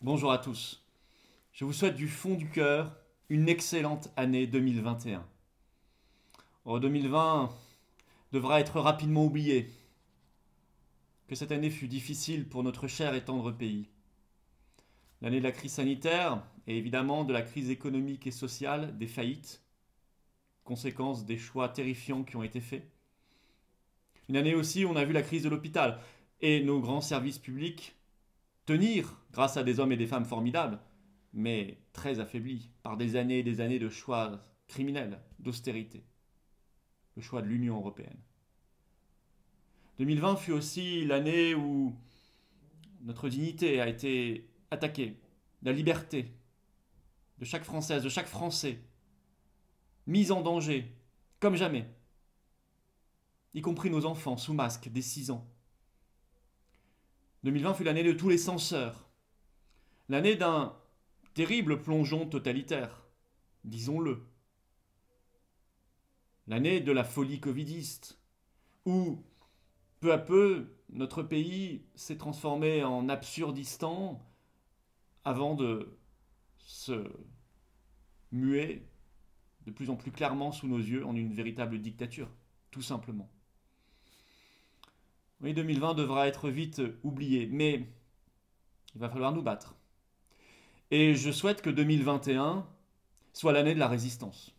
Bonjour à tous. Je vous souhaite du fond du cœur une excellente année 2021. 2020 devra être rapidement oublié. Que cette année fut difficile pour notre cher et tendre pays. L'année de la crise sanitaire et évidemment de la crise économique et sociale, des faillites, conséquence des choix terrifiants qui ont été faits. Une année aussi où on a vu la crise de l'hôpital et nos grands services publics tenir grâce à des hommes et des femmes formidables, mais très affaiblis par des années et des années de choix criminels, d'austérité. Le choix de l'Union européenne. 2020 fut aussi l'année où notre dignité a été attaquée, la liberté de chaque Française, de chaque Français, mise en danger, comme jamais, y compris nos enfants sous masque dès 6 ans. 2020 fut l'année de tous les censeurs, l'année d'un terrible plongeon totalitaire, disons-le. L'année de la folie covidiste, où peu à peu notre pays s'est transformé en absurdistan avant de se muer de plus en plus clairement sous nos yeux en une véritable dictature, tout simplement. Oui, 2020 devra être vite oublié, mais il va falloir nous battre. Et je souhaite que 2021 soit l'année de la résistance.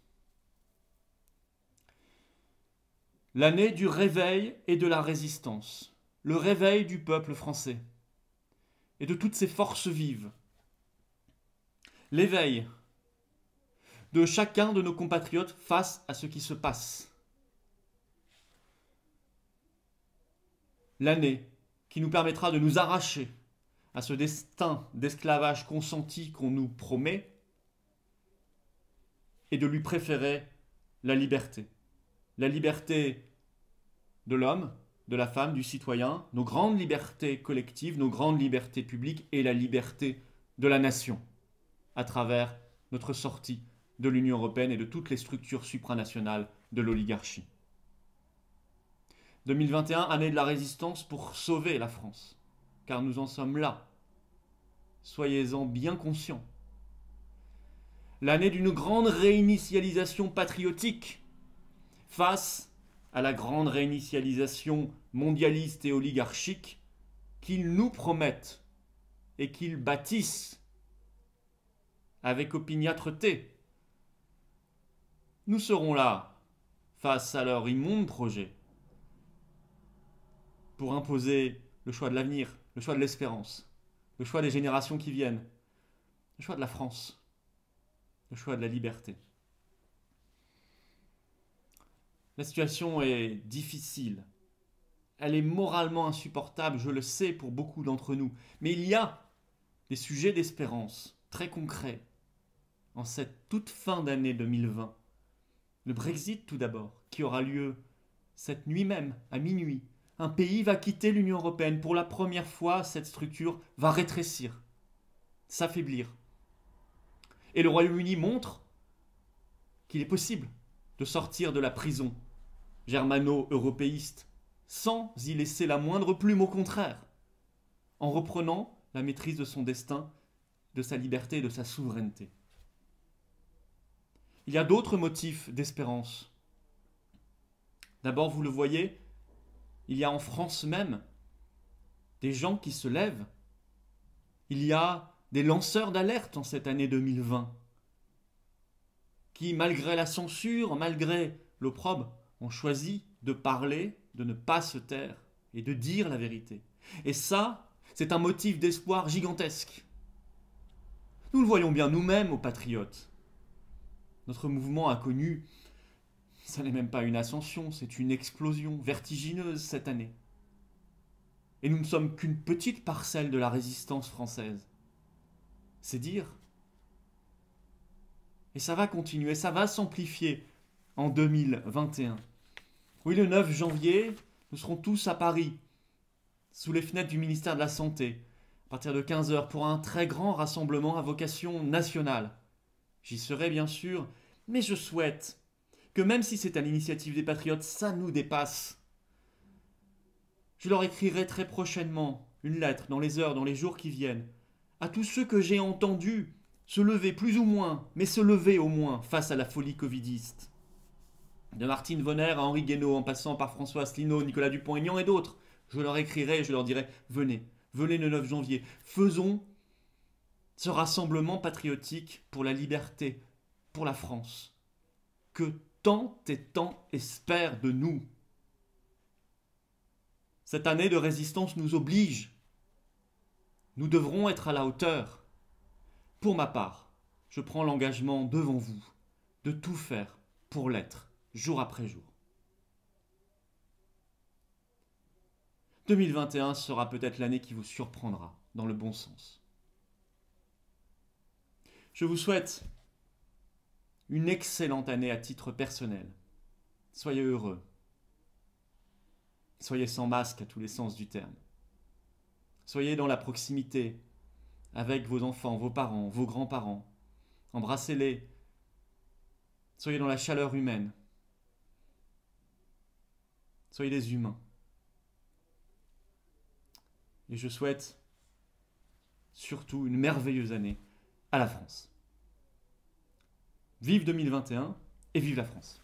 L'année du réveil et de la résistance. Le réveil du peuple français et de toutes ses forces vives. L'éveil de chacun de nos compatriotes face à ce qui se passe. L'année qui nous permettra de nous arracher à ce destin d'esclavage consenti qu'on nous promet et de lui préférer la liberté. La liberté de l'homme, de la femme, du citoyen, nos grandes libertés collectives, nos grandes libertés publiques et la liberté de la nation à travers notre sortie de l'Union européenne et de toutes les structures supranationales de l'oligarchie. 2021, année de la résistance pour sauver la France, car nous en sommes là. Soyez-en bien conscients. L'année d'une grande réinitialisation patriotique face à la grande réinitialisation mondialiste et oligarchique qu'ils nous promettent et qu'ils bâtissent avec opiniâtreté. Nous serons là face à leur immonde projet pour imposer le choix de l'avenir, le choix de l'espérance, le choix des générations qui viennent, le choix de la France, le choix de la liberté. La situation est difficile. Elle est moralement insupportable, je le sais pour beaucoup d'entre nous. Mais il y a des sujets d'espérance très concrets en cette toute fin d'année 2020. Le Brexit tout d'abord, qui aura lieu cette nuit même, à minuit. Un pays va quitter l'Union européenne. Pour la première fois, cette structure va rétrécir, s'affaiblir. Et le Royaume-Uni montre qu'il est possible de sortir de la prison germano-européiste sans y laisser la moindre plume, au contraire, en reprenant la maîtrise de son destin, de sa liberté et de sa souveraineté. Il y a d'autres motifs d'espérance. D'abord, vous le voyez, il y a en France même des gens qui se lèvent. Il y a des lanceurs d'alerte en cette année 2020 qui, malgré la censure, malgré l'opprobre, ont choisi de parler, de ne pas se taire et de dire la vérité. Et ça, c'est un motif d'espoir gigantesque. Nous le voyons bien nous-mêmes aux patriotes. Notre mouvement a connu, ça n'est même pas une ascension, c'est une explosion vertigineuse cette année. Et nous ne sommes qu'une petite parcelle de la résistance française. C'est dire. Et ça va continuer, ça va s'amplifier en 2021. Oui, le 9 janvier, nous serons tous à Paris, sous les fenêtres du ministère de la Santé, à partir de 15 heures, pour un très grand rassemblement à vocation nationale. J'y serai bien sûr, mais je souhaite que même si c'est à l'initiative des patriotes, ça nous dépasse. Je leur écrirai très prochainement une lettre dans les heures, dans les jours qui viennent, à tous ceux que j'ai entendus se lever plus ou moins, mais se lever au moins face à la folie covidiste. De Martine Vonner à Henri Guénaud, en passant par François Asselineau, Nicolas Dupont-Aignan et d'autres, je leur écrirai et je leur dirai venez, venez le 9 janvier, faisons ce rassemblement patriotique pour la liberté, pour la France, que tant et tant espèrent de nous. Cette année de résistance nous oblige. Nous devrons être à la hauteur. Pour ma part, je prends l'engagement devant vous de tout faire pour l'être, jour après jour. 2021 sera peut-être l'année qui vous surprendra, dans le bon sens. Je vous souhaite une excellente année à titre personnel. Soyez heureux. Soyez sans masque à tous les sens du terme. Soyez dans la proximité avec vos enfants, vos parents, vos grands-parents. Embrassez-les. Soyez dans la chaleur humaine. Soyez des humains. Et je souhaite surtout une merveilleuse année à la France. Vive 2021 et vive la France!